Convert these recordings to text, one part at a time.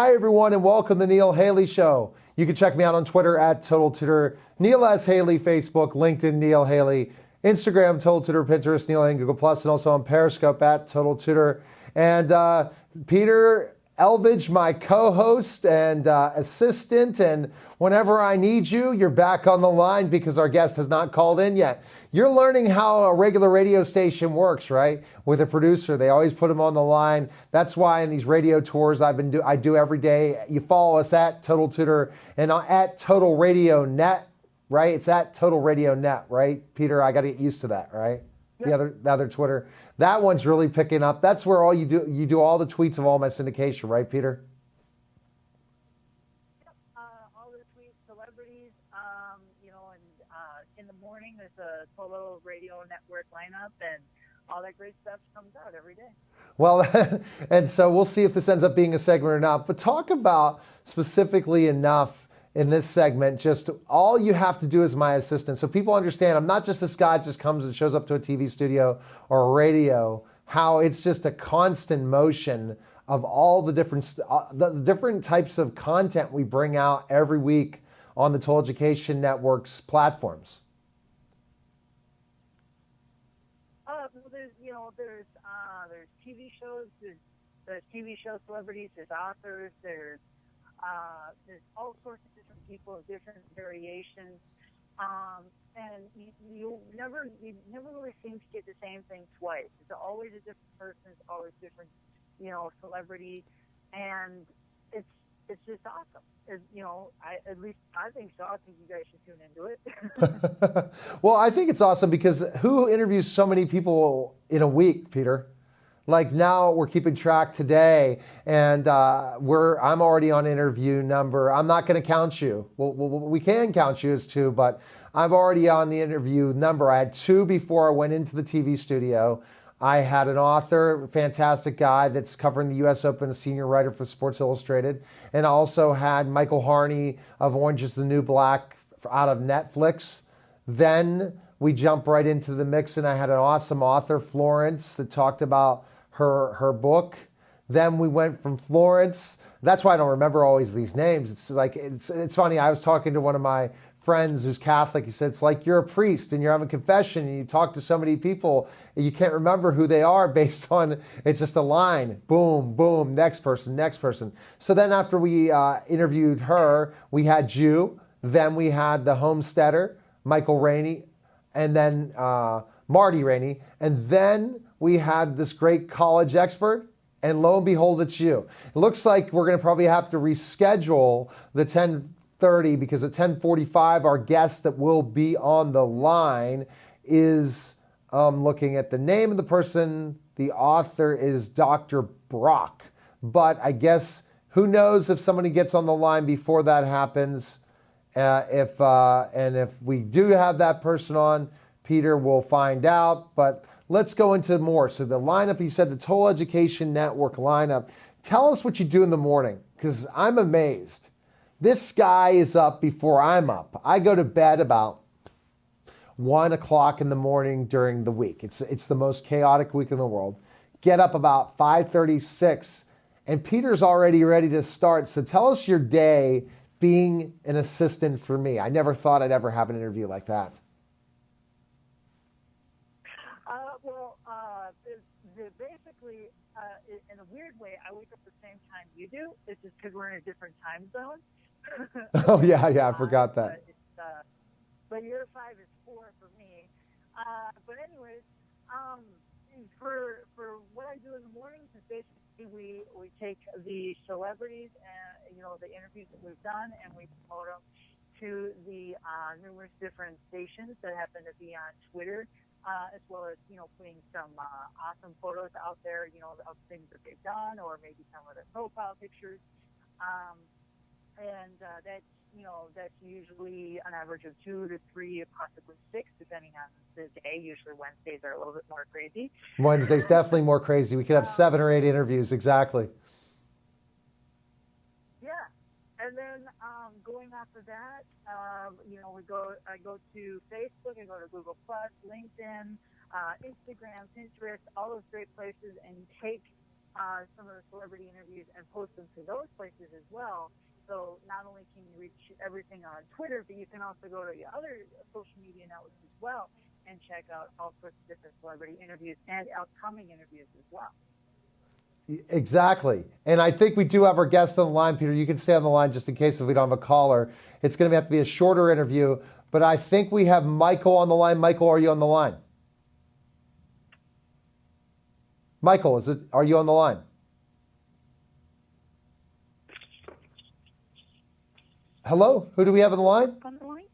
Hi, everyone, and welcome to the Neil Haley Show. You can check me out on Twitter at Total Tutor, Neil S. Haley, Facebook, LinkedIn, Neil Haley, Instagram, Total Tutor, Pinterest, Neil Haley, Google+, and also on Periscope at Total Tutor. And Peter Elvidge, my co-host and assistant, and whenever I need you, you're back on the line because our guest has not called in yet. You're learning how a regular radio station works, right? With a producer, they always put them on the line. That's why in these radio tours I do every day. You follow us at Total Tutor and at Total Radio Net, right? It's at Total Radio Net, right? Peter, I got to get used to that, right? Yep. The other Twitter. That one's really picking up. That's where all you do all the tweets of all my syndication, right, Peter? All the tweets, celebrities, and in the morning there's a Total Radio Network lineup, and all that great stuff comes out every day. Well, and so we'll see if this ends up being a segment or not. But talk about specifically enough in this segment, just all you have to do is my assistant. So people understand I'm not just this guy that just comes and shows up to a TV studio or a radio, how it's just a constant motion of all the different types of content we bring out every week on the Total Education Network's platforms. There's TV shows, there's TV show celebrities, there's authors, there's all sorts of different people of different variations, and you never really seem to get the same thing twice. It's always a different person, it's always different, celebrity, and it's just awesome. At least I think so. I think you guys should tune into it. Well, I think it's awesome because who interviews so many people in a week, Peter? Like now we're keeping track today, and I'm already on interview number. I'm not going to count you. We can count you as 2, but I'm already on the interview number. I had 2 before I went into the TV studio. I had an author, fantastic guy that's covering the U.S. Open, a senior writer for Sports Illustrated, and I also had Michael Harney of Orange is the New Black out of Netflix. Then we jump right into the mix, and I had an awesome author, Florence, that talked about her book. Then we went from Florence. That's why I don't remember always these names. It's funny. I was talking to one of my friends who's Catholic. He said, it's like you're a priest and you're having confession and you talk to so many people and you can't remember who they are based on, it's just a line. Boom, boom, next person, next person. So then after we interviewed her, we had you. Then we had the homesteader, Michael Rainey, and then Marty Rainey. And then we had this great college expert. And lo and behold, it's you. It looks like we're going to probably have to reschedule the 10:30 because at 10:45, our guest that will be on the line is looking at the name of the person. The author is Dr. Brock. But I guess who knows if somebody gets on the line before that happens. If we do have that person on, Peter will find out. But let's go into more. So the lineup, you said the Total Education Network lineup. Tell us what you do in the morning, because I'm amazed. This guy is up before I'm up. I go to bed about 1 o'clock in the morning during the week. It's the most chaotic week in the world. Get up about 5:36, and Peter's already ready to start. So tell us your day being an assistant for me. I never thought I'd ever have an interview like that. Basically, in a weird way, I wake up the same time you do. It's just because we're in a different time zone. Oh, yeah, I forgot that. But your 5 is 4 for me. But anyways, for what I do in the mornings is basically we take the celebrities and, the interviews that we've done, and we promote them to the numerous different stations that happen to be on Twitter. As well as, putting some awesome photos out there, of things that they've done, or maybe some of their profile pictures. That's usually an average of 2 to 3, possibly 6, depending on the day. Usually Wednesdays are a little bit more crazy. Wednesday's definitely more crazy. We could have 7 or 8 interviews, exactly. Yeah. And then going after that, I go to Facebook, I go to Google+, LinkedIn, Instagram, Pinterest, all those great places, and take some of the celebrity interviews and post them to those places as well. So not only can you reach everything on Twitter, but you can also go to your other social media networks as well and check out all sorts of different celebrity interviews and upcoming interviews as well. Exactly. And I think we do have our guest on the line, Peter. You can stay on the line just in case if we don't have a caller. It's going to have to be a shorter interview, but I think we have Michael on the line. Michael, are you on the line? Michael, are you on the line? Hello? Who do we have on the line? On the line?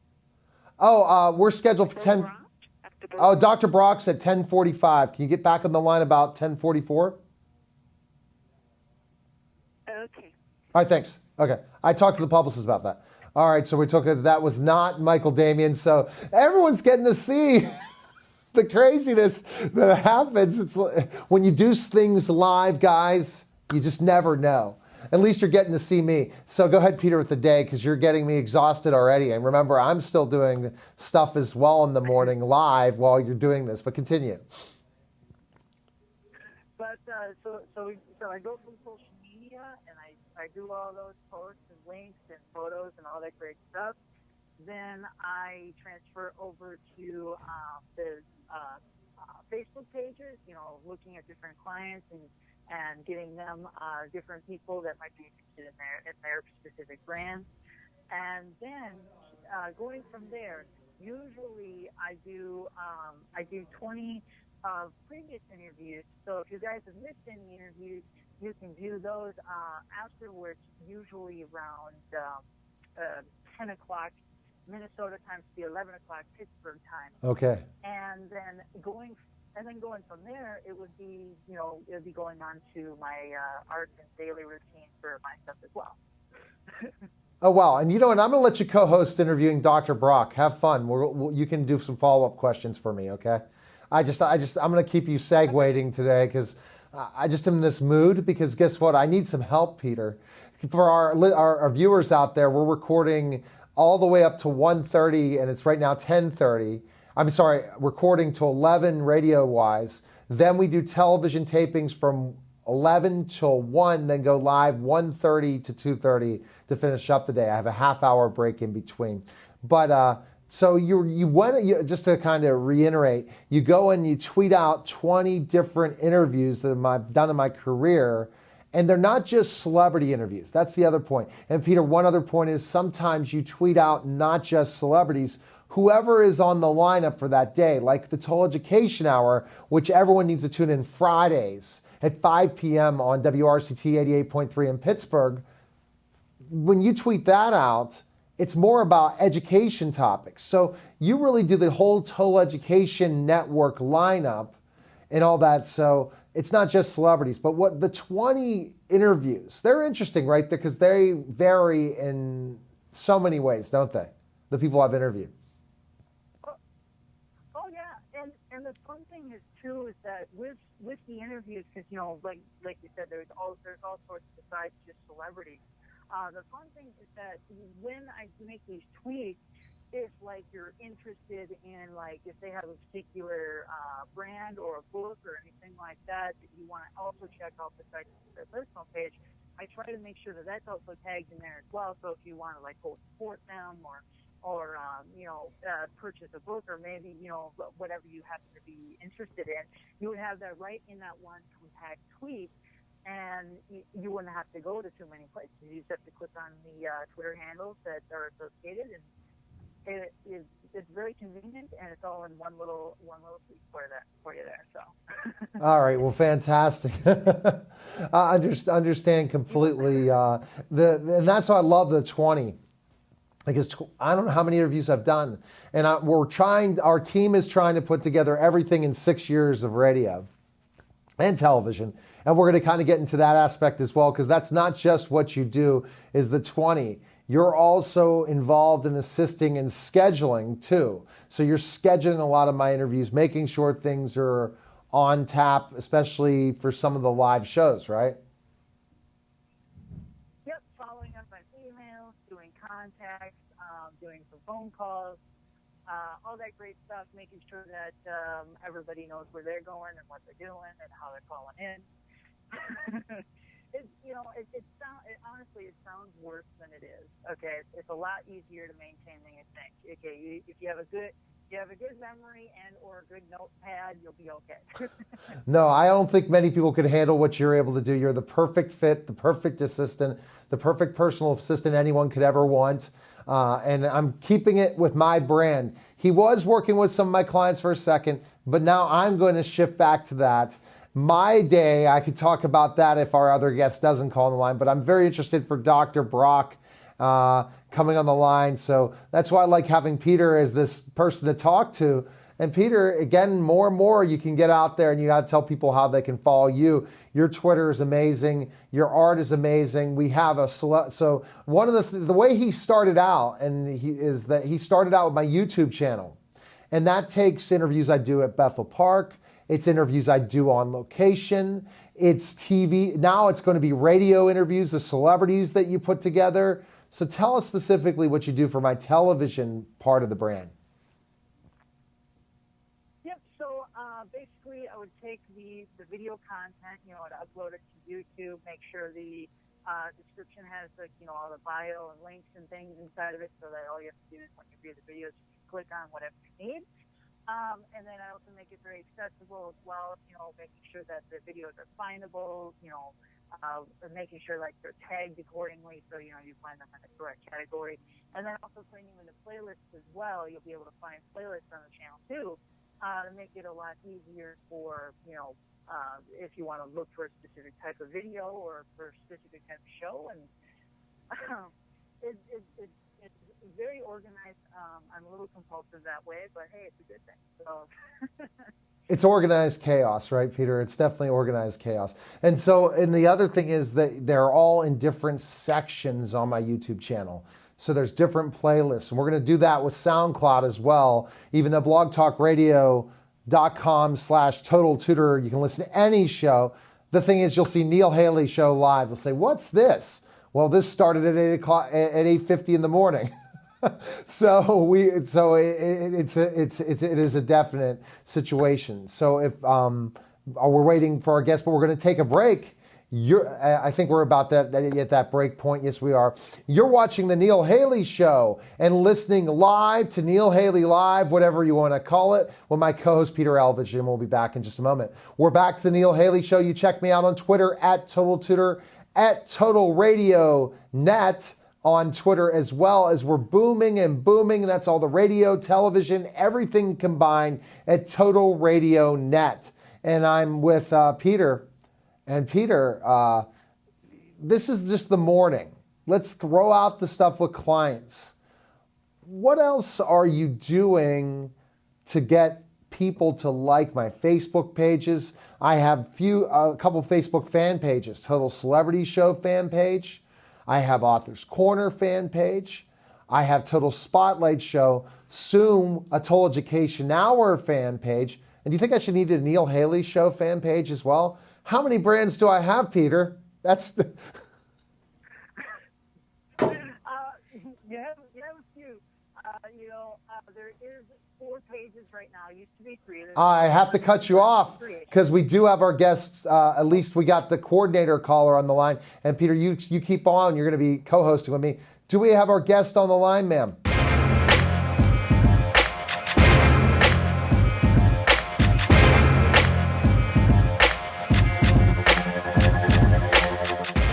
Oh, we're scheduled for 10. Oh, Dr. Brock's at 10:45. Can you get back on the line about 10:44? Okay. All right, thanks. Okay. I talked to the publicist about that. All right, so we took it. That was not Michael Damian. So everyone's getting to see the craziness that happens. It's when you do things live, guys, you just never know. At least you're getting to see me. So go ahead, Peter, with the day, because you're getting me exhausted already. And remember, I'm still doing stuff as well in the morning live while you're doing this. But continue. But so I go from social media and I do all those posts and links and photos and all that great stuff. Then I transfer over to the Facebook pages, looking at different clients and getting them different people that might be interested in their specific brand. And then going from there, usually I do 20 previous interviews. So if you guys have missed any interviews, you can view those afterwards, usually around 10 o'clock Minnesota time to 11 o'clock Pittsburgh time. Okay. And then going from there, it would be going on to my art and daily routine for my stuff as well. Oh, wow. And I'm going to let you co-host interviewing Dr. Brock. Have fun. You can do some follow-up questions for me, okay? I'm going to keep you segueing today because I just am in this mood because guess what? I need some help, Peter. For our viewers out there, we're recording all the way up to 1:30 and it's right now 10:30. I'm sorry, recording to 11 radio-wise. Then we do television tapings from 11 till 1, then go live 1:30 to 2:30 to finish up the day. I have a half-hour break in between. But so just to kind of reiterate, you go and you tweet out 20 different interviews that I've done in my career, and they're not just celebrity interviews. That's the other point. And Peter, one other point is sometimes you tweet out not just celebrities, whoever is on the lineup for that day, like the Total Education Hour, which everyone needs to tune in Fridays at 5 p.m. on WRCT 88.3 in Pittsburgh. When you tweet that out, it's more about education topics. So you really do the whole Total Education Network lineup and all that. So it's not just celebrities, but what the 20 interviews, they're interesting, right? Because they vary in so many ways, don't they? The people I've interviewed. Oh yeah, and the fun thing is too is that with the interviews, because like you said, there's all sorts besides just celebrities. The fun thing is that when I make these tweets, if like you're interested in like if they have a particular brand or a book or anything like that that you want to also check out besides their personal page, I try to make sure that that's also tagged in there as well. So if you want to like go support them or purchase a book or maybe whatever you happen to be interested in, you would have that right in that one compact tweet. And you wouldn't have to go to too many places. You just have to click on the Twitter handles that are associated, and it's very convenient, and it's all in one little tweet for you there. So. All right. Well, fantastic. I understand completely. And that's why I love the 20. Because I don't know how many interviews I've done, and our team is trying to put together everything in 6 years of radio and television. And we're going to kind of get into that aspect as well, because that's not just what you do is the 20. You're also involved in assisting in scheduling too. So you're scheduling a lot of my interviews, making sure things are on tap, especially for some of the live shows, right? Yep, following up on emails, doing contacts, doing some phone calls, all that great stuff, making sure that everybody knows where they're going and what they're doing and how they're calling in. Honestly, it sounds worse than it is. Okay, it's a lot easier to maintain than you think. Okay, if you have a good memory and or a good notepad, you'll be okay. No, I don't think many people could handle what you're able to do. You're the perfect fit, the perfect assistant, the perfect personal assistant anyone could ever want. And I'm keeping it with my brand. He was working with some of my clients for a second, but now I'm going to shift back to that. My day, I could talk about that if our other guest doesn't call on the line, but I'm very interested for Dr. Brock coming on the line. So that's why I like having Peter as this person to talk to. And Peter, again, more and more you can get out there and you got to tell people how they can follow you. Your Twitter is amazing. Your art is amazing. We have so one of the way he started out, and he started out with my YouTube channel. And that takes interviews I do at Bethel Park. It's interviews I do on location. It's TV. Now it's going to be radio interviews of celebrities that you put together. So tell us specifically what you do for my television part of the brand. Yep. So basically, I would take the video content, I'd upload it to YouTube, make sure the description has all the bio and links and things inside of it, so that all you have to do is when you view the videos, you click on whatever you need. And then I also make it very accessible as well, making sure that the videos are findable, making sure like they're tagged accordingly so, you find them in the correct category. And then also putting them into playlists as well. You'll be able to find playlists on the channel too, to make it a lot easier for, if you want to look for a specific type of video or for a specific type of show. And it's very organized. I'm a little compulsive that way, but hey, it's a good thing. So it's organized chaos, right, Peter? It's definitely organized chaos. And the other thing is that they're all in different sections on my YouTube channel. So there's different playlists. And we're going to do that with SoundCloud as well. Even though blogtalkradio.com/Total Tutor, you can listen to any show. The thing is, you'll see Neil Haley show live. You'll say, what's this? Well, this started at 8 o'clock, at 8:50 in the morning. So it is a definite situation. So if we're waiting for our guest, but we're going to take a break. I think we're about at that break point. Yes, we are. You're watching the Neil Haley Show and listening live to Neil Haley Live, whatever you want to call it, with my co-host Peter Elvidge, and we'll be back in just a moment. We're back to the Neil Haley Show. You check me out on Twitter at Total Tutor, at Total Radio Net on Twitter, as well as we're booming and booming. That's all the radio, television, everything combined at Total Radio Net. And I'm with Peter. And Peter, this is just the morning. Let's throw out the stuff with clients. What else are you doing to get people to like my Facebook pages? I have a couple Facebook fan pages, Total Celebrity Show fan page. I have Author's Corner fan page. I have Total Spotlight Show, soon a Total Education Hour fan page. And do you think I should need a Neil Haley Show fan page as well? How many brands do I have, Peter? That's the... You have a few. There is 4 pages right now. It used to be 3. I have to cut you off because we do have our guests. At least we got the coordinator caller on the line. And Peter, you keep on. You're going to be co-hosting with me. Do we have our guest on the line, ma'am?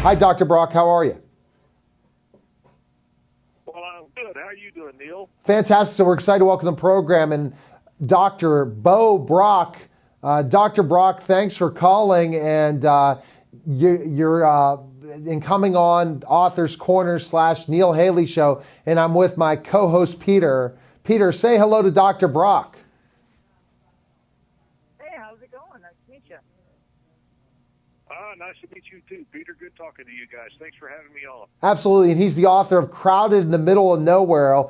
Hi, Dr. Brock. How are you? Well, I'm good. How are you doing, Neil? Fantastic. So we're excited to welcome the program. And Dr. Bo Brock, Dr. Brock, thanks for calling. And you're coming on Author's Corner / Neil Haley Show. And I'm with my co-host, Peter. Peter, say hello to Dr. Brock. Hey, how's it going? Nice to meet you. Nice to meet you too, Peter. Good talking to you guys. Thanks for having me on. Absolutely. And he's the author of Crowded in the Middle of Nowhere,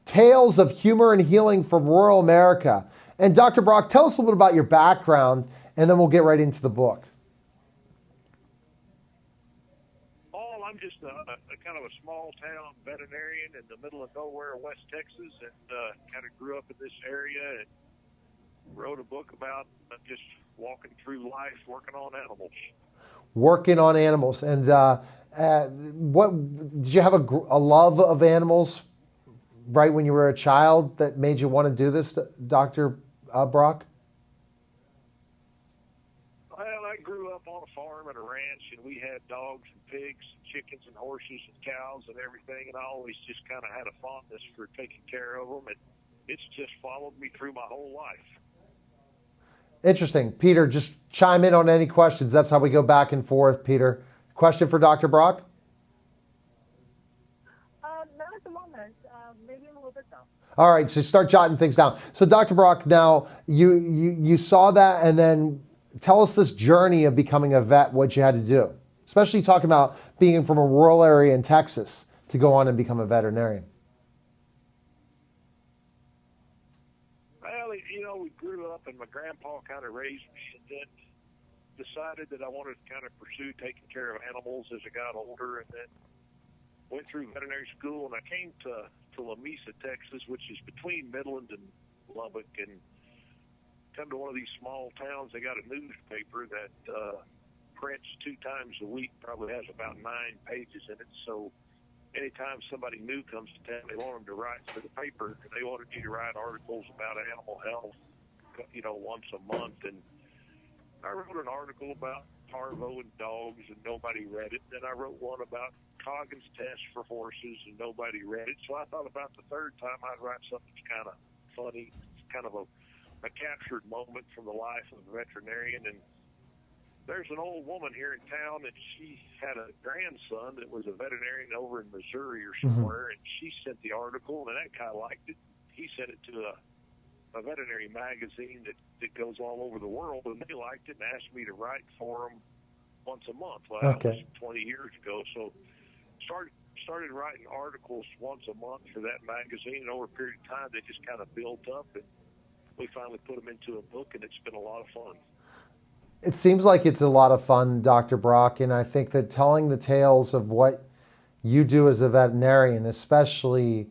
Tales of Humor and Healing from Rural America. And Dr. Brock, tell us a little bit about your background, and then we'll get right into the book. Oh, I'm just a kind of a small town veterinarian in the middle of nowhere, West Texas, and kind of grew up in this area and wrote a book about just walking through life, working on animals. working on animals. And what did you have a love of animals right when you were a child that made you want to do this, Dr. Brock? Well, I grew up on a farm and a ranch, and we had dogs and pigs, and chickens and horses and cows and everything, and I always just kind of had a fondness for taking care of them, and it's just followed me through my whole life. Interesting. Peter, just chime in on any questions. That's how we go back and forth, Peter. Question for Dr. Brock? Not at the moment. Maybe a little bit though. All right, so start jotting things down. So Dr. Brock, now you saw that, and then tell us this journey of becoming a vet, what you had to do, especially talking about being from a rural area in Texas to go on and become a veterinarian. Well, we grew up, and my grandpa kind of raised me, and then decided that I wanted to kind of pursue taking care of animals as I got older, and then went through veterinary school, and I came to Lamesa, Texas, which is between Midland and Lubbock, and come to one of these small towns. They got a newspaper that prints 2 times a week, probably has about 9 pages in it. So anytime somebody new comes to town, they want them to write for the paper, and they wanted me to write articles about animal health, once a month. And I wrote an article about parvo and dogs, and nobody read it. Then I wrote one about Coggins test for horses, and nobody read it. So I thought about the third time I'd write something that's kind of funny, kind of a captured moment from the life of a veterinarian. And there's an old woman here in town, and she had a grandson that was a veterinarian over in Missouri or somewhere, and she sent the article, and that guy liked it. He sent it to a veterinary magazine that goes all over the world, and they liked it and asked me to write for them once a month. Well, that was 20 years ago. So started writing articles once a month for that magazine, and over a period of time, they just kind of built up, and we finally put them into a book, and it's been a lot of fun. It seems like it's a lot of fun, Dr. Brock, and I think that telling the tales of what you do as a veterinarian, especially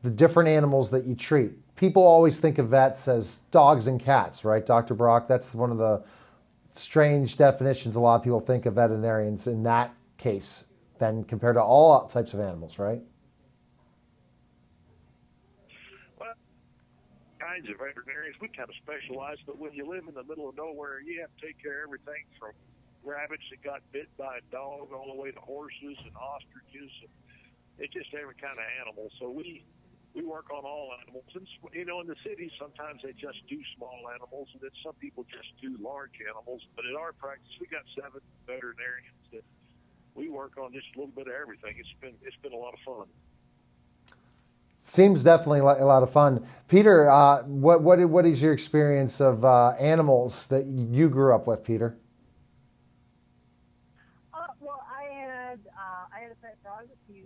the different animals that you treat. People always think of vets as dogs and cats, right, Dr. Brock? That's one of the strange definitions a lot of people think of veterinarians in that case, than compared to all types of animals, right? Well, kinds of veterinarians, we kind of specialize, but when you live in the middle of nowhere, you have to take care of everything from rabbits that got bit by a dog all the way to horses and ostriches, and it's just every kind of animal. So we work on all animals. And, in the cities, sometimes they just do small animals, and then some people just do large animals. But in our practice, we got 7 veterinarians that we work on just a little bit of everything. It's been a lot of fun. Seems definitely a lot of fun. Peter, what is your experience of animals that you grew up with, Peter? Well, I had a pet dog a few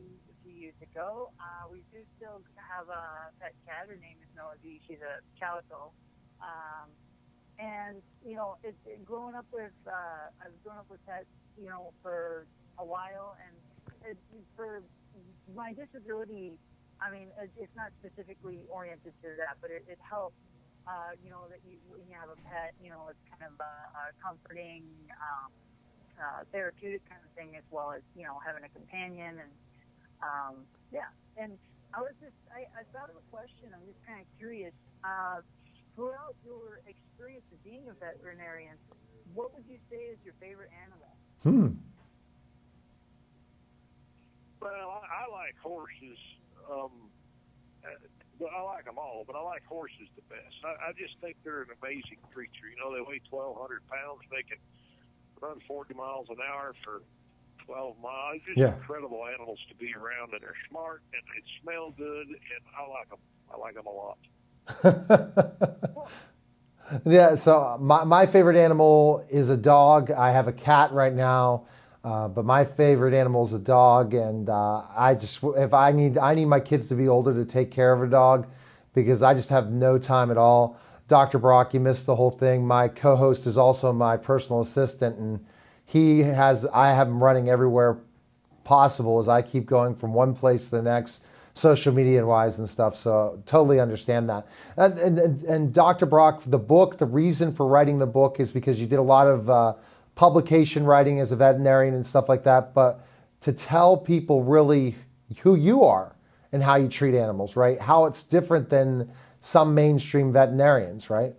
years ago. We do still have a pet cat. Her name is Melody. She's a calico. And growing up with I was growing up with pets, for a while, and for my disability, I mean, it's not specifically oriented to that, but it helps. That when you have a pet, it's kind of a comforting, therapeutic kind of thing, as well as having a companion, and And I thought of a question. I'm just kind of curious. Throughout your experience of being a veterinarian, what would you say is your favorite animal? Well, I like horses. I like them all, but I like horses the best. I just think they're an amazing creature. They weigh 1,200 pounds. They can run 40 miles an hour for 12 miles. Just incredible animals to be around, and they're smart, and they smell good, and I like them. I like them a lot. Yeah, so my favorite animal is a dog. I have a cat right now, but my favorite animal is a dog, and I need my kids to be older to take care of a dog, because I just have no time at all. Dr. Brock, you missed the whole thing. My co-host is also my personal assistant, and I have him running everywhere possible as I keep going from one place to the next, social media wise and stuff. So totally understand that. And Dr. Brock, the book, the reason for writing the book is because you did a lot of publication writing as a veterinarian and stuff like that, but to tell people really who you are and how you treat animals, right? How it's different than some mainstream veterinarians, right?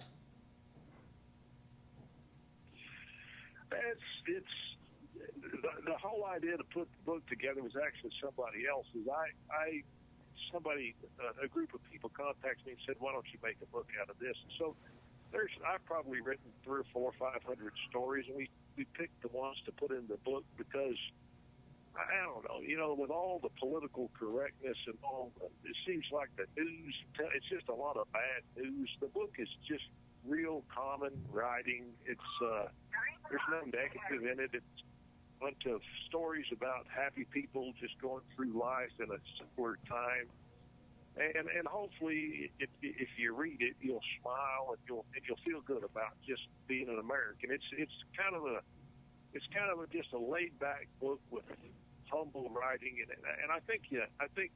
The whole idea to put the book together was actually somebody else's. A group of people contacted me and said, "Why don't you make a book out of this?" And so I've probably written 300 or 400 or 500 stories, and we picked the ones to put in the book because I don't know, with all the political correctness and all, it seems like the news, it's just a lot of bad news. The book is just real common writing. There's no negative in it. It's a bunch of stories about happy people just going through life in a simpler time. And hopefully, if you read it, you'll smile and you'll feel good about just being an American. It's kind of just a laid back book with humble writing, and I think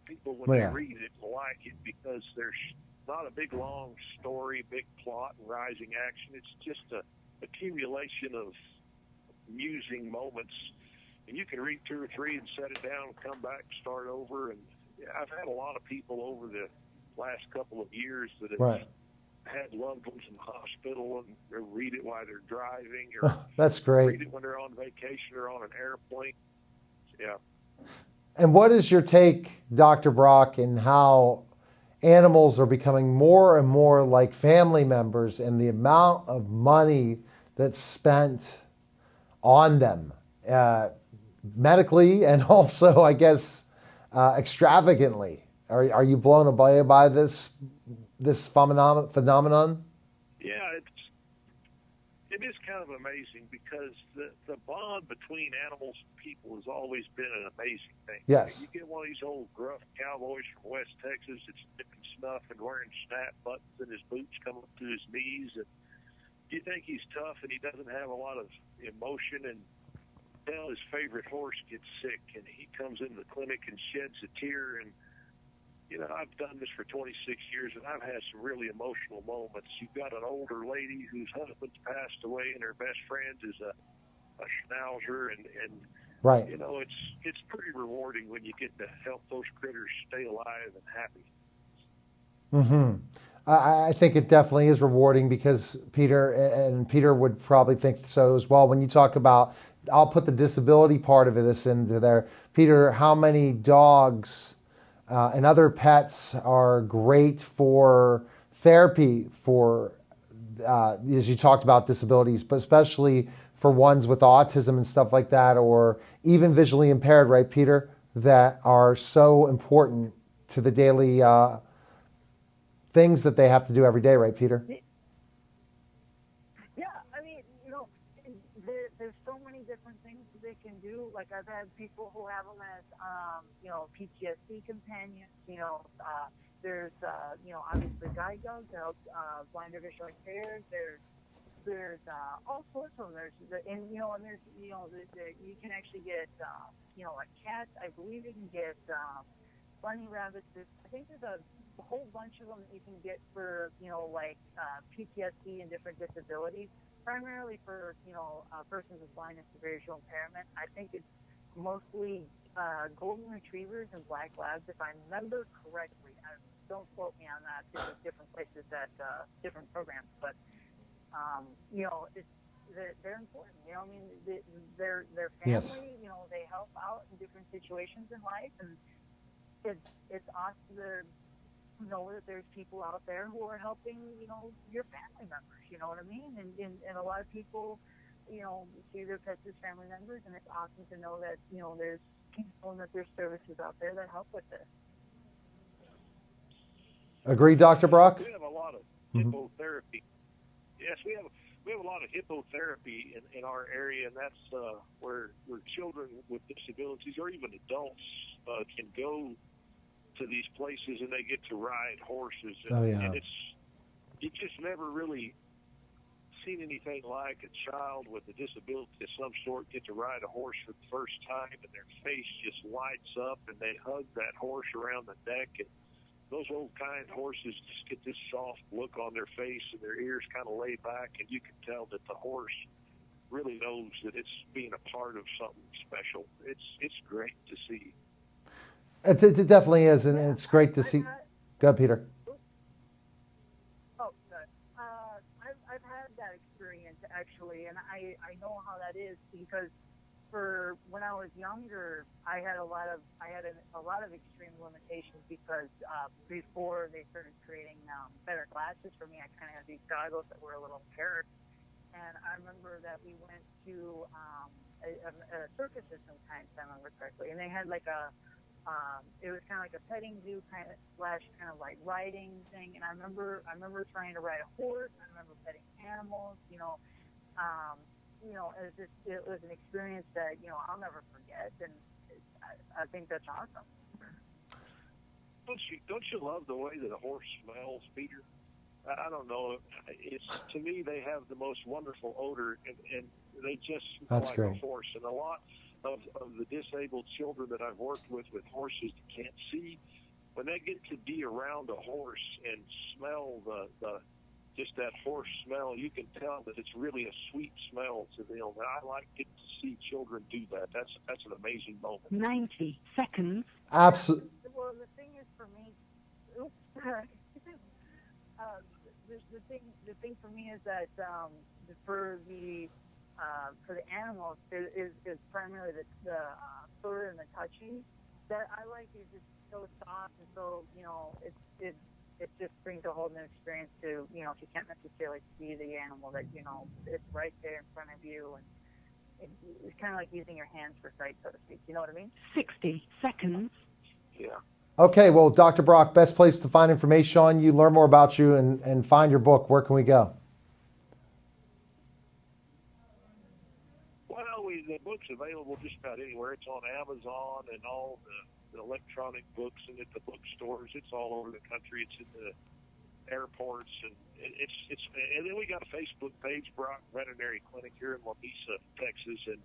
people when they read it like it because there's not a big long story, big plot, and rising action. It's just a accumulation of amusing moments, and you can read 2 or 3 and set it down, come back, start over. And I've had a lot of people over the last couple of years that have had loved ones in the hospital and read it while they're driving, or that's great. Read it when they're on vacation or on an airplane. Yeah. And what is your take, Dr. Brock, in how animals are becoming more and more like family members, and the amount of money that's spent on them, medically and also, I guess, extravagantly? Are you blown away by this phenomenon? Yeah, it is kind of amazing because the bond between animals and people has always been an amazing thing. Yes. You get one of these old gruff cowboys from West Texas that's nipping snuff and wearing snap buttons and his boots come up to his knees, and you think he's tough and he doesn't have a lot of emotion, and his favorite horse gets sick and he comes into the clinic and sheds a tear. And I've done this for 26 years, and I've had some really emotional moments. You've got an older lady whose husband's passed away, and her best friend is a schnauzer, and right. It's pretty rewarding when you get to help those critters stay alive and happy. Mm-hmm. I think it definitely is rewarding because Peter would probably think so as well. When you talk about, I'll put the disability part of this into there. Peter, how many dogs and other pets are great for therapy for, as you talked about, disabilities, but especially for ones with autism and stuff like that, or even visually impaired, right, Peter, that are so important to the daily things that they have to do every day, right, Peter? Yeah, I mean, there's so many different things that they can do. Like I've had people who have them as, PTSD companions. There's, obviously guide dogs that help blind or visually impaired. There's all sorts of them. You can actually get, like cats. I believe you can get bunny rabbits. I think there's a whole bunch of them that you can get for, PTSD and different disabilities, primarily for, persons with blindness and visual impairment. I think it's mostly golden retrievers and black labs, if I remember correctly. Don't quote me on that. There's different places at different programs, but they're important. They're family. Yes. They help out in different situations in life, and it's awesome to know that there's people out there who are helping, your family members. You know what I mean? And a lot of people, see their pets as family members, and it's awesome to know that there's people and that there's services out there that help with this. Agree, Dr. Brock? We have a lot of hippotherapy. Yes, we have a lot of hippotherapy in our area, and that's where children with disabilities or even adults can go to these places and they get to ride horses. And you just never really seen anything like a child with a disability of some sort get to ride a horse for the first time, and their face just lights up, and they hug that horse around the neck, and those old kind horses just get this soft look on their face, and their ears kind of lay back, and you can tell that the horse really knows that it's being a part of something special. It's great to see. It definitely is, and it's great to see. Go ahead, Peter. Oh, good. I've had that experience actually, and I know how that is because for when I was younger, I had a lot of extreme limitations because before they started creating better glasses for me, I kind of had these goggles that were a little impaired. And I remember that we went to a circuses sometimes, if I remember correctly, and they had like it was kind of like a petting zoo kind of / kind of like riding thing. And I remember trying to ride a horse. I remember petting animals. It was an experience that I'll never forget, and I think that's awesome. Don't you love the way that a horse smells, Peter? I don't know. It's to me they have the most wonderful odor, and they just smell That's like great. a horse. And a lot of the disabled children that I've worked with horses that can't see, when they get to be around a horse and smell the just that horse smell, you can tell that it's really a sweet smell to them. And I like getting to see children do that. That's an amazing moment. 90 seconds. Absolutely. Well, the thing is for me, the thing for me is that for the animals is primarily the fur and the touching that I like. Is just so soft and so it just brings a whole new experience to if you can't necessarily see the animal, that it's right there in front of you, and it's kind of like using your hands for sight, so to speak. You know what I mean? 60 seconds. Yeah. Okay, well, Dr. Brock, best place to find information on you, learn more about you, and find your book. Where can we go? Well, the book's available just about anywhere. It's on Amazon and all the electronic books and at the bookstores. It's all over the country. It's in the airports, and and then we got a Facebook page, Brock Veterinary Clinic here in Lamesa, Texas, and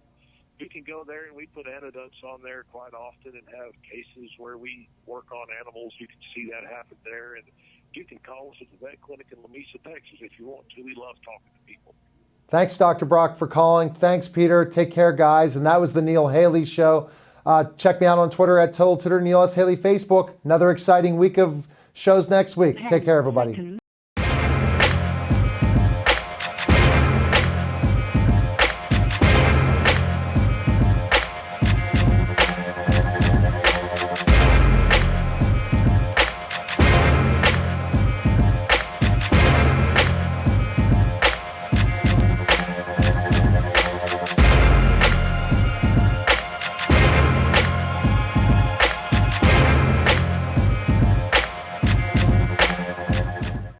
you can go there, and we put anecdotes on there quite often and have cases where we work on animals. You can see that happen there, and you can call us at the vet clinic in Lamesa, Texas if you want to. We love talking to people. Thanks, Dr. Brock, for calling. Thanks, Peter. Take care, guys. And that was the Neil Haley Show. Check me out on Twitter at Total Tutor, Neil S. Haley, Facebook. Another exciting week of shows next week. Take care, everybody.